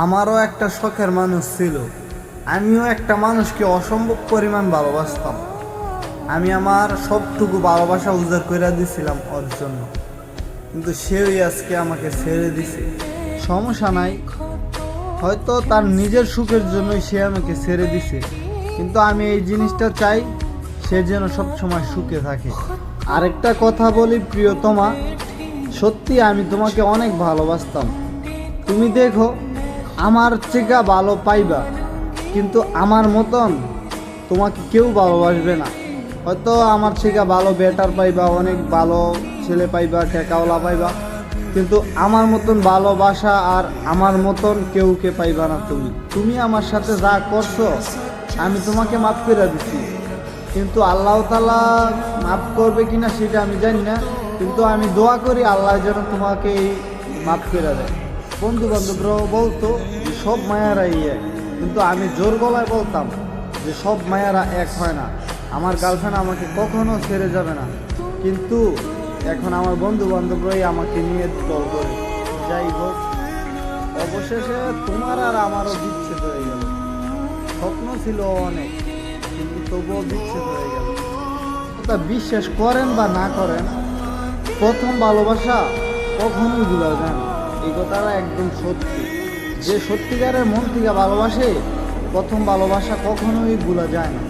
আমারও একটা শখের মানুষ ছিল। আমিও একটা মানুষকে অসম্ভব পরিমাণ ভালোবাসতাম। আমি আমার সবটুকু ভালোবাসা উজাড় করে দিছিলাম ওর জন্য, কিন্তু সেও আজকে আমাকে ছেড়ে দিছে। সমস্যা নাই, হয়তো তার নিজের সুখের জন্যই সে আমাকে ছেড়ে দিছে, কিন্তু আমি এই জিনিসটা চাই সে যেন সবসময় সুখে থাকে। আরেকটা কথা বলি প্রিয়তমা, সত্যি আমি তোমাকে অনেক ভালোবাসতাম। তুমি দেখো, আমার চেয়ে ভালো পাইবা, কিন্তু আমার মতন তোমাকে কেউ ভালোবাসবে না। হয়তো আমার থেকে ভালো বেটার পাইবা, অনেক ভালো ছেলে পাইবা, টেকাওয়ালা পাইবা, কিন্তু আমার মতন ভালোবাসা আর আমার মতন কেউকে পাইবা না। তুমি আমার সাথে যা করছো আমি তোমাকে মাফ করে দিছি, কিন্তু আল্লাহ তাআলা মাফ করবে কিনা সেটা আমি জানি না, কিন্তু আমি দোয়া করি আল্লাহ যেন তোমাকে মাফ করে দেয়। বন্ধু বান্ধবরাও বলতো যে সব মায়ারাই এক, কিন্তু আমি জোর গলায় বলতাম যে সব মায়ারা এক হয় না। আমার গার্লফ্রেন্ড আমাকে কখনো ছেড়ে যাবে না, কিন্তু এখন আমার বন্ধু বান্ধবরাই আমাকে নিয়ে দল করে। যাই হোক, অবশেষে তোমার আর আমারও বিচ্ছেদ হয়ে গেল। স্বপ্ন ছিল অনেক, কিন্তু তবুও বিচ্ছেদ হয়ে গেল। তা বিশ্বাস করেন বা না করেন, প্রথম ভালোবাসা কখনোই ভুলা যায় না। এই কথাটা একদম সত্যি। যে সত্যিকারের মন থেকে ভালোবাসে, প্রথম ভালোবাসা কখনোই ভুলা যায় না।